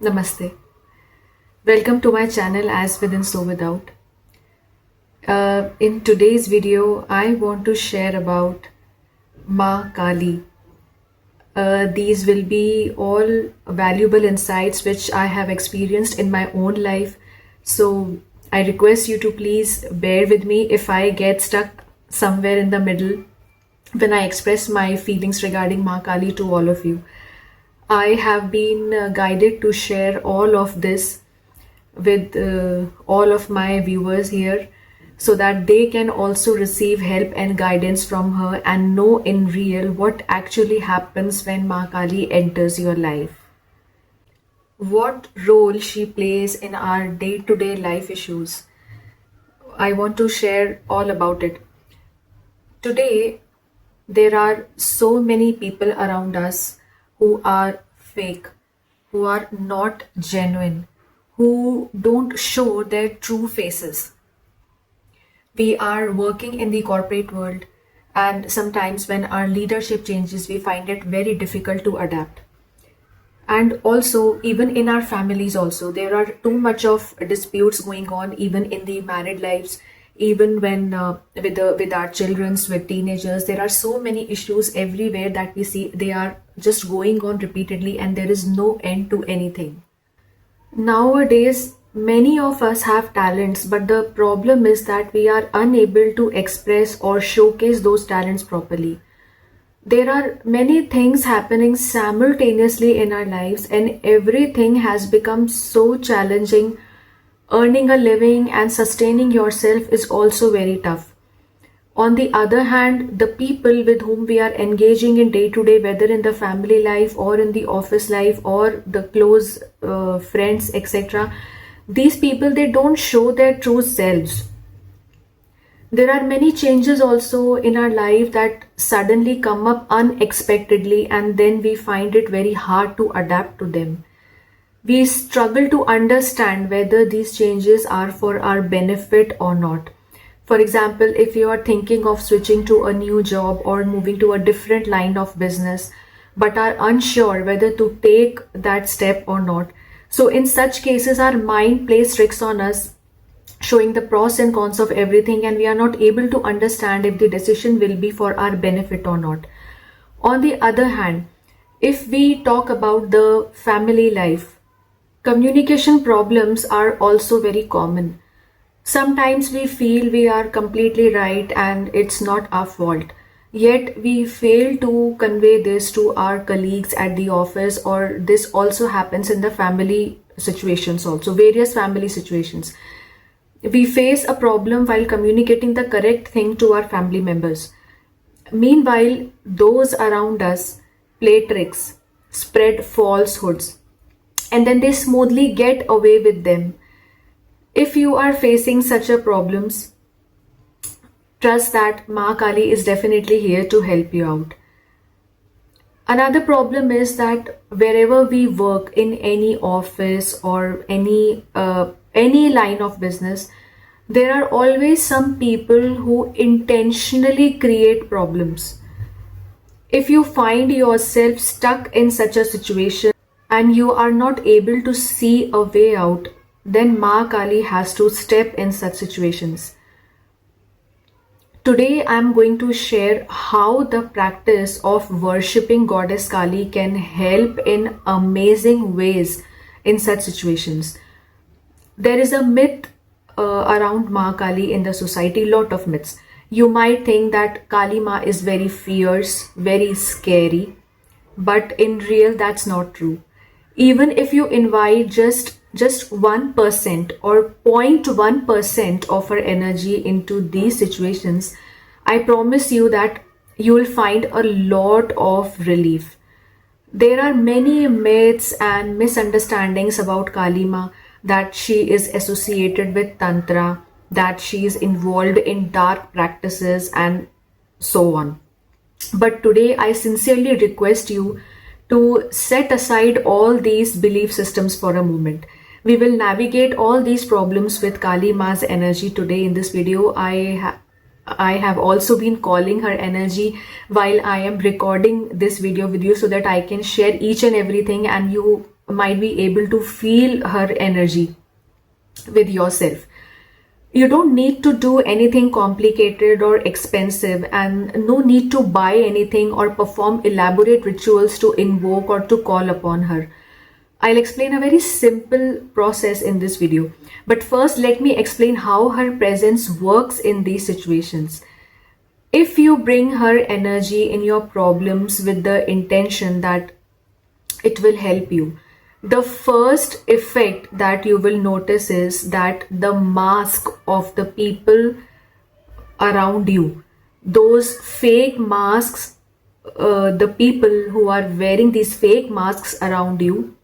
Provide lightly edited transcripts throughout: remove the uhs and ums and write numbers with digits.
Namaste. Welcome to my channel As Within So Without. In today's video, I want to share about Maa Kali. These will be all valuable insights which I have experienced in my own life. So I request you to please bear with me if I get stuck somewhere in the middle when I express my feelings regarding Maa Kali to all of you. I have been guided to share all of this with all of my viewers here so that they can also receive help and guidance from her and know in real what actually happens when Maa Kali enters your life. What role she plays in our day-to-day life issues. I want to share all about it. Today, there are so many people around us who are fake, who are not genuine, who don't show their true faces. We are working in the corporate world, and sometimes when our leadership changes, we find it very difficult to adapt. And also, even in our families, also there are too much of disputes going on, even in the married lives, even when with our childrens, with teenagers, there are so many issues everywhere that we see they are just going on repeatedly, and there is no end to anything. Nowadays, many of us have talents, but the problem is that we are unable to express or showcase those talents properly. There are many things happening simultaneously in our lives, and everything has become so challenging. Earning a living and sustaining yourself is also very tough. On the other hand, the people with whom we are engaging in day to day, whether in the family life or in the office life or the close friends, etc., these people, they don't show their true selves. There are many changes also in our life that suddenly come up unexpectedly, and then we find it very hard to adapt to them. We struggle to understand whether these changes are for our benefit or not. For example, if you are thinking of switching to a new job or moving to a different line of business, but are unsure whether to take that step or not. So, in such cases, our mind plays tricks on us, showing the pros and cons of everything, and we are not able to understand if the decision will be for our benefit or not. On the other hand, if we talk about the family life, communication problems are also very common. Sometimes we feel we are completely right and it's not our fault. Yet we fail to convey this to our colleagues at the office, or this also happens in the family situations, also various family situations. We face a problem while communicating the correct thing to our family members. Meanwhile, those around us play tricks, spread falsehoods, and then they smoothly get away with them. If you are facing such a problems, trust that Maa Kali is definitely here to help you out. Another problem is that wherever we work, in any office or any line of business, there are always some people who intentionally create problems. If you find yourself stuck in such a situation and you are not able to see a way out, then Maa Kali has to step in such situations. Today I am going to share how the practice of worshipping Goddess Kali can help in amazing ways in such situations. There is a myth around Maa Kali in the society, lot of myths. You might think that Kali Ma is very fierce, very scary, but in real that's not true. Even if you invite just 1% or 0.1% of her energy into these situations, I promise you that you will find a lot of relief. There are many myths and misunderstandings about Kalima, that she is associated with Tantra, that she is involved in dark practices, and so on. But today, I sincerely request you to set aside all these belief systems for a moment. We will navigate all these problems with Kali Ma's energy today in this video. I have also been calling her energy while I am recording this video with you, so that I can share each and everything and you might be able to feel her energy with yourself. You don't need to do anything complicated or expensive, and no need to buy anything or perform elaborate rituals to invoke or to call upon her. I'll explain a very simple process in this video. But first, let me explain how her presence works in these situations. If you bring her energy in your problems with the intention that it will help you, the first effect that you will notice is that the mask of the people around you, those fake masks, the people who are wearing these fake masks around you,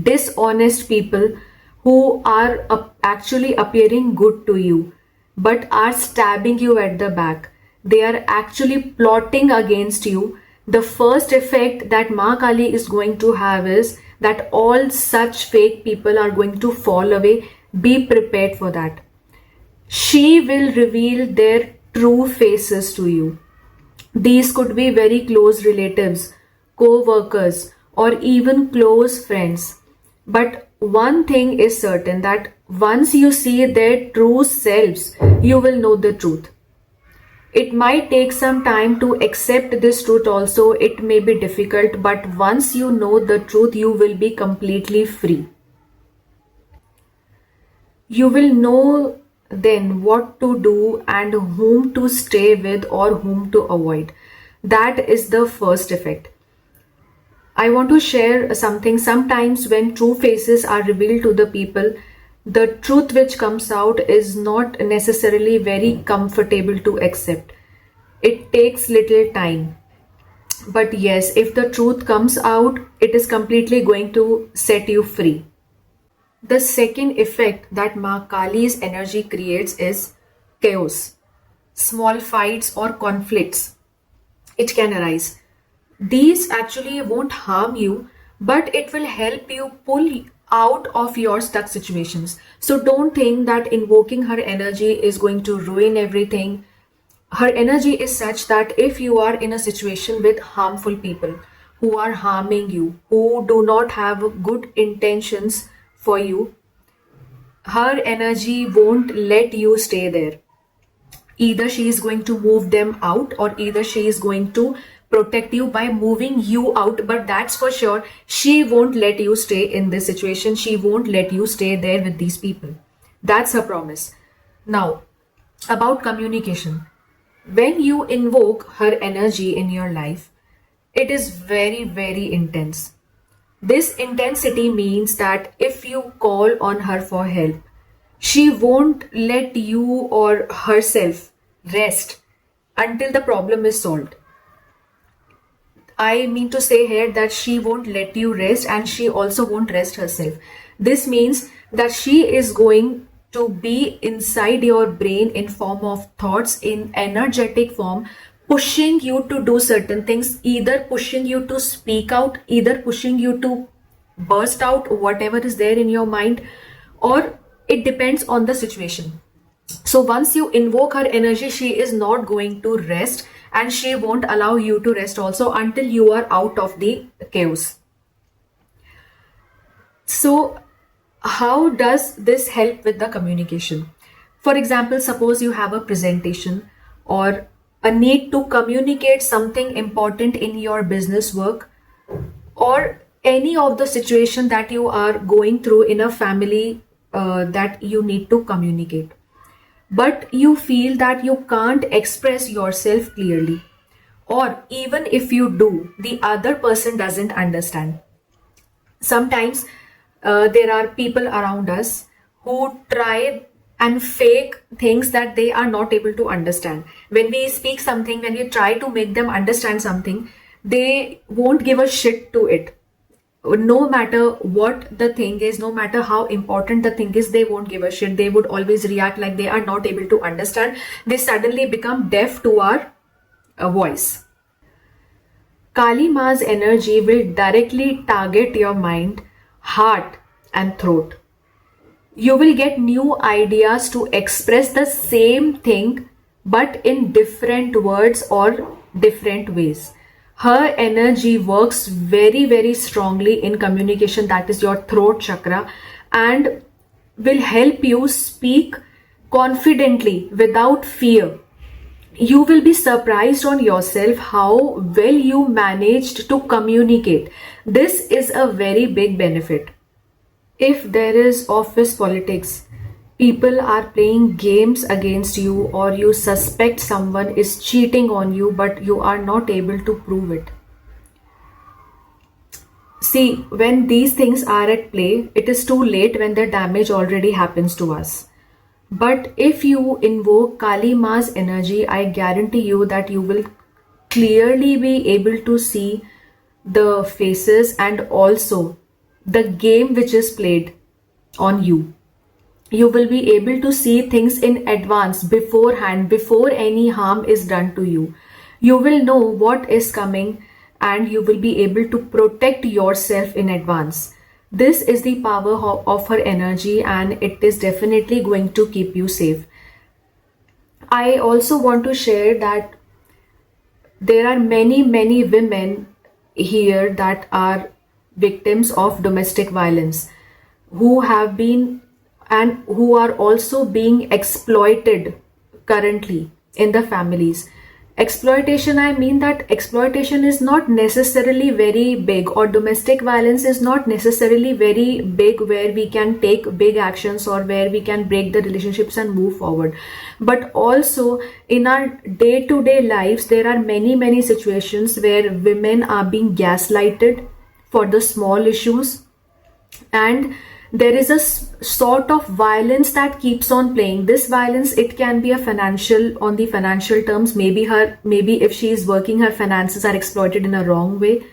dishonest people who are actually appearing good to you but are stabbing you at the back. They are actually plotting against you. The first effect that Maa Kali is going to have is that all such fake people are going to fall away. Be prepared for that. She will reveal their true faces to you. These could be very close relatives, co-workers, or even close friends. But one thing is certain, that once you see their true selves, you will know the truth. It might take some time to accept this truth also. It may be difficult, but once you know the truth, you will be completely free. You will know then what to do and whom to stay with or whom to avoid. That is the first effect. I want to share something. Sometimes when true faces are revealed to the people, the truth which comes out is not necessarily very comfortable to accept. It takes little time. But yes, if the truth comes out, it is completely going to set you free. The second effect that Maa Kali's energy creates is chaos. Small fights or conflicts, it can arise. These actually won't harm you, but it will help you pull out of your stuck situations. So don't think that invoking her energy is going to ruin everything. Her energy is such that if you are in a situation with harmful people who are harming you, who do not have good intentions for you, her energy won't let you stay there. Either she is going to move them out, or either she is going to protect you by moving you out. But that's for sure, she won't let you stay in this situation. She won't let you stay there with these people. That's her promise. Now, about communication. When you invoke her energy in your life, it is very, very intense. This intensity means that if you call on her for help, she won't let you or herself rest until the problem is solved. I mean to say here that she won't let you rest, and she also won't rest herself. This means that she is going to be inside your brain in form of thoughts, in energetic form, pushing you to do certain things, either pushing you to speak out, either pushing you to burst out whatever is there in your mind, or it depends on the situation. So once you invoke her energy, she is not going to rest, and she won't allow you to rest also until you are out of the chaos. So how does this help with the communication? For example, suppose you have a presentation or a need to communicate something important in your business work, or any of the situation that you are going through in a family that you need to communicate, but you feel that you can't express yourself clearly, or even if you do, the other person doesn't understand. Sometimes there are people around us who try and fake things that they are not able to understand. When we speak something, when we try to make them understand something, they won't give a shit to it. No matter what the thing is, no matter how important the thing is, they won't give a shit. They would always react like they are not able to understand. They suddenly become deaf to our voice. Kali Maa's energy will directly target your mind, heart, and throat. You will get new ideas to express the same thing but in different words or different ways. Her energy works very, very strongly in communication, that is your throat chakra, and will help you speak confidently without fear. You will be surprised on yourself how well you managed to communicate. This is a very big benefit. If there is office politics, people are playing games against you, or you suspect someone is cheating on you, but you are not able to prove it. See, when these things are at play, it is too late when the damage already happens to us. But if you invoke Kali Maa's energy, I guarantee you that you will clearly be able to see the faces and also the game which is played on you. You will be able to see things in advance, beforehand, before any harm is done to you. You will know what is coming and you will be able to protect yourself in advance. This is the power of her energy, and it is definitely going to keep you safe. I also want to share that there are many women here that are victims of domestic violence, who have been and who are also being exploited currently in the families. Exploitation, I mean that exploitation is not necessarily very big, or domestic violence is not necessarily very big where we can take big actions or where we can break the relationships and move forward. But also in our day-to-day lives, there are many situations where women are being gaslighted for the small issues, and there is a sort of violence that keeps on playing. This violence, it can be a financial, on the financial terms, maybe if she is working, her finances are exploited in a wrong way,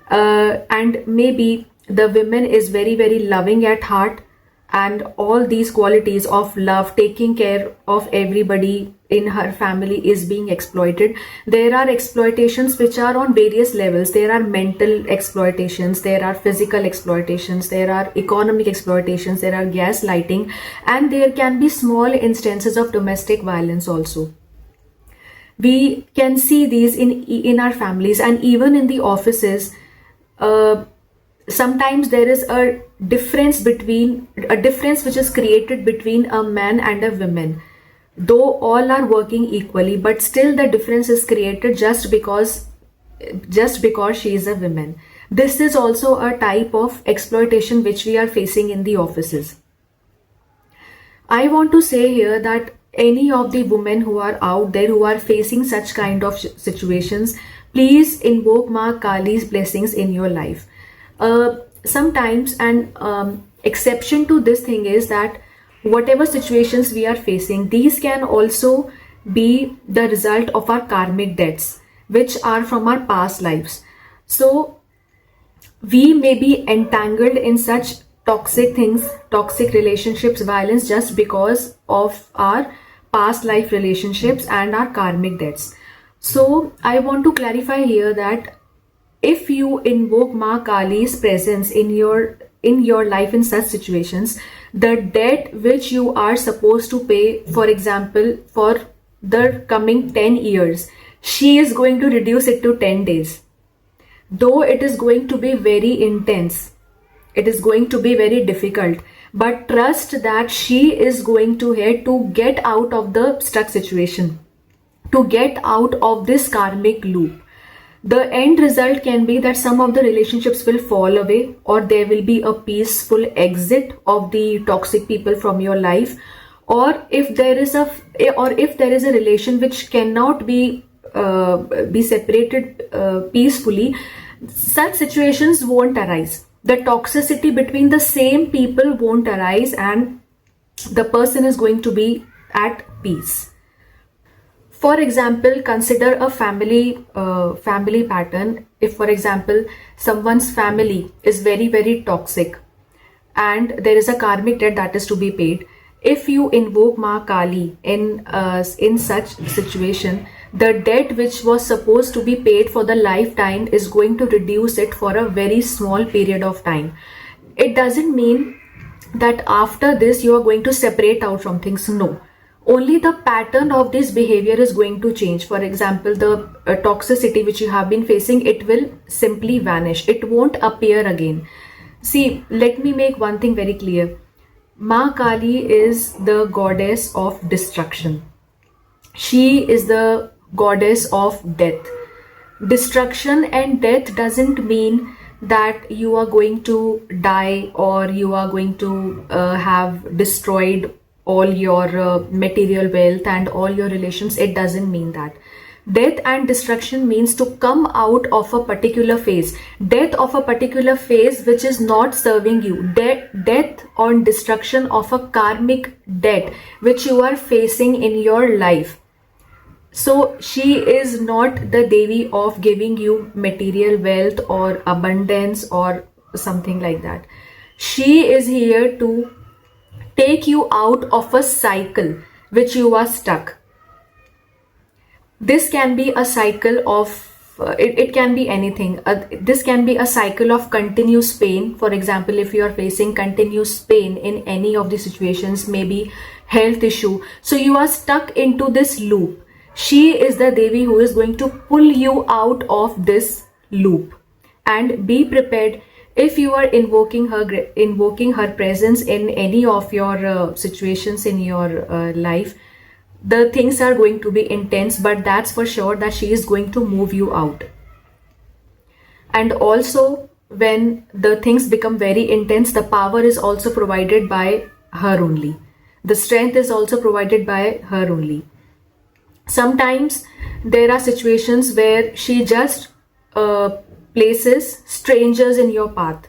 and maybe the woman is very loving at heart, and all these qualities of love, taking care of everybody in her family, is being exploited. There are exploitations which are on various levels. There are mental exploitations, there are physical exploitations, there are economic exploitations, there are gaslighting, and there can be small instances of domestic violence also. We can see these in our families, and even in the offices. Sometimes there is a difference which is created between a man and a woman, though all are working equally, but still the difference is created just because she is a woman. This is also a type of exploitation which we are facing in the offices. I want to say here that any of the women who are out there who are facing such kind of situations, please invoke Maa Kali's blessings in your life. Sometimes an exception to this thing is that whatever situations we are facing, these can also be the result of our karmic debts, which are from our past lives. So we may be entangled in such toxic things, toxic relationships, violence, just because of our past life relationships and our karmic debts. So I want to clarify here that if you invoke Maa Kali's presence in your life in such situations, the debt which you are supposed to pay, for example, for the coming 10 years, she is going to reduce it to 10 days. Though it is going to be very intense, it is going to be very difficult, but trust that she is going to help to get out of the stuck situation, to get out of this karmic loop. The end result can be that some of the relationships will fall away, or there will be a peaceful exit of the toxic people from your life, or if there is a relation which cannot be separated peacefully, such situations won't arise. The toxicity between the same people won't arise, and the person is going to be at peace. For example, consider a family pattern. If, for example, someone's family is very toxic, and there is a karmic debt that is to be paid, if you invoke Maa Kali in such situation, the debt which was supposed to be paid for the lifetime is going to reduce it for a very small period of time. It doesn't mean that after this you are going to separate out from things. No. only the pattern of this behavior is going to change. For example, the toxicity which you have been facing, it will simply vanish. It won't appear again. See, let me make one thing very clear. Maa Kali is the goddess of destruction. She is the goddess of death. Destruction and death doesn't mean that you are going to die or you are going to have destroyed all your material wealth and all your relations. It doesn't mean that. Death and destruction means to come out of a particular phase. Death of a particular phase which is not serving you. Death or destruction of a karmic debt which you are facing in your life. So she is not the Devi of giving you material wealth or abundance or something like that. She is here to take you out of a cycle which you are stuck. This can be a cycle of it can be anything. This can be a cycle of continuous pain. For example, if you are facing continuous pain in any of the situations, maybe health issue, so you are stuck into this loop. She is the Devi who is going to pull you out of this loop. And be prepared, if you are invoking her presence in any of your situations in your life, the things are going to be intense, but that's for sure that she is going to move you out. And also, when the things become very intense, the power is also provided by her only. The strength is also provided by her only. Sometimes there are situations where she just places strangers in your path.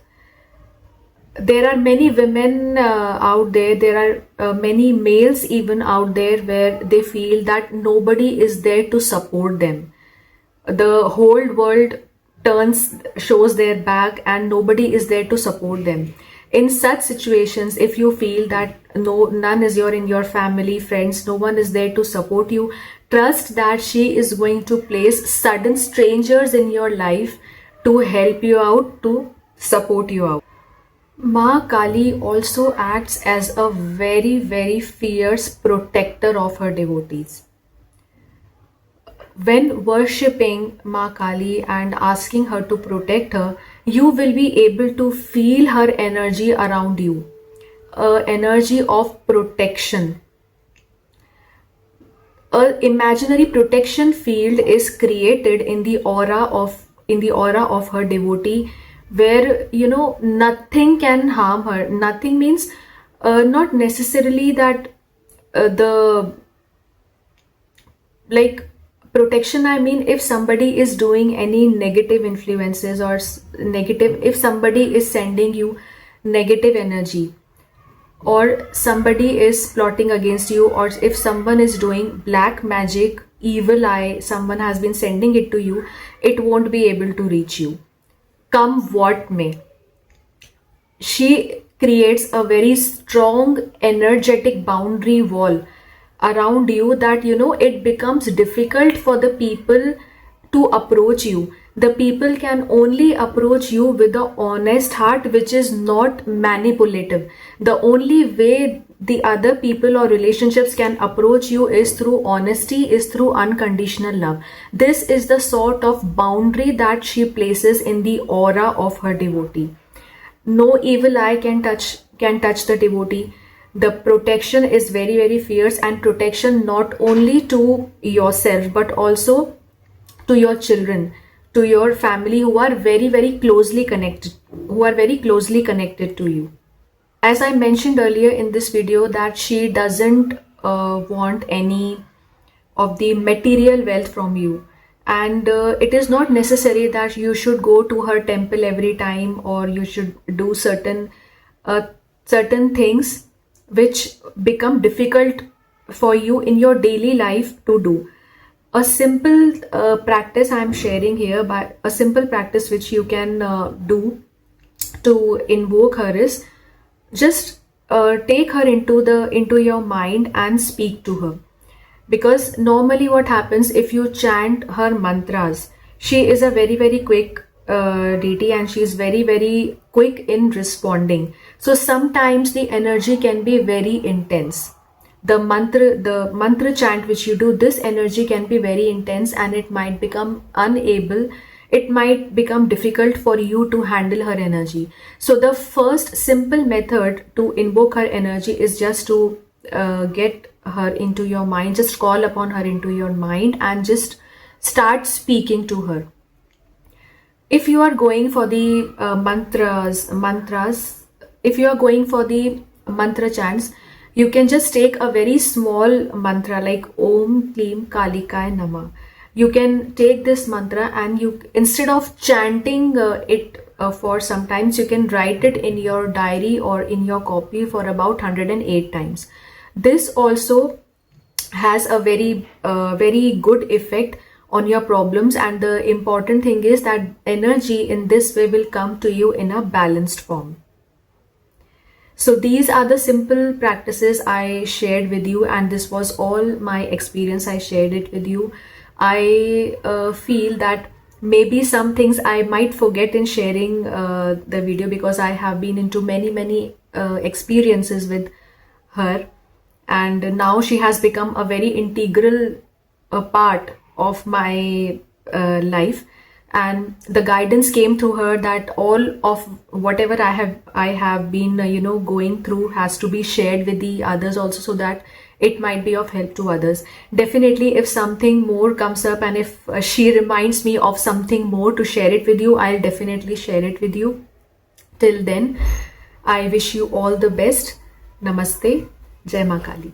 There are many women out there, there are many males even out there where they feel that nobody is there to support them. The whole world shows their back and nobody is there to support them. In such situations, if you feel that none is in your family, friends, no one is there to support you, trust that she is going to place sudden strangers in your life to help you out, to support you out. Maa Kali also acts as a very, very fierce protector of her devotees. When worshipping Maa Kali and asking her to protect her, you will be able to feel her energy around you, energy of protection. An imaginary protection field is created in the aura of her devotee, where nothing can harm her. Nothing means not necessarily that the like protection. I mean, if somebody is doing any negative influences or negative, if somebody is sending you negative energy, or somebody is plotting against you, or if someone is doing black magic, evil eye, someone has been sending it to you, it won't be able to reach you. Come what may. She creates a very strong energetic boundary wall around you that it becomes difficult for the people to approach you. The people can only approach you with an honest heart which is not manipulative. The only way the other people or relationships can approach you is through honesty, is through unconditional love. This is the sort of boundary that she places in the aura of her devotee. No evil eye can touch the devotee. The protection is very, very fierce, and protection not only to yourself but also to your children, to your family, who are very, very closely connected, to you. As I mentioned earlier in this video, that she doesn't want any of the material wealth from you, and it is not necessary that you should go to her temple every time, or you should do certain things which become difficult for you in your daily life to do. A simple practice I am sharing here, by a simple practice which you can do to invoke her, is just take her into your mind and speak to her. Because normally what happens, if you chant her mantras, she is a very, very quick deity, and she is very, very quick in responding. So sometimes the energy can be very intense. the mantra chant which you do, this energy can be very intense and it might become unable, it might become difficult for you to handle her energy. So the first simple method to invoke her energy is just to get her into your mind, just call upon her into your mind and just start speaking to her. If you are going for the mantras, if you are going for the mantra chants, you can just take a very small mantra like Om Klim Kalikaya Nama. You can take this mantra and you, instead of chanting it for sometimes, you can write it in your diary or in your copy for about 108 times. This also has a very good effect on your problems, and the important thing is that energy in this way will come to you in a balanced form. So these are the simple practices I shared with you, and this was all my experience. I shared it with you. I feel that maybe some things I might forget in sharing the video, because I have been into many experiences with her, and now she has become a very integral part of my life. And the guidance came to her that all of whatever I have been going through has to be shared with the others also, so that it might be of help to others. Definitely, if something more comes up and if she reminds me of something more to share it with you, I'll definitely share it with you. Till then, I wish you all the best. Namaste. Jai Maa Kali.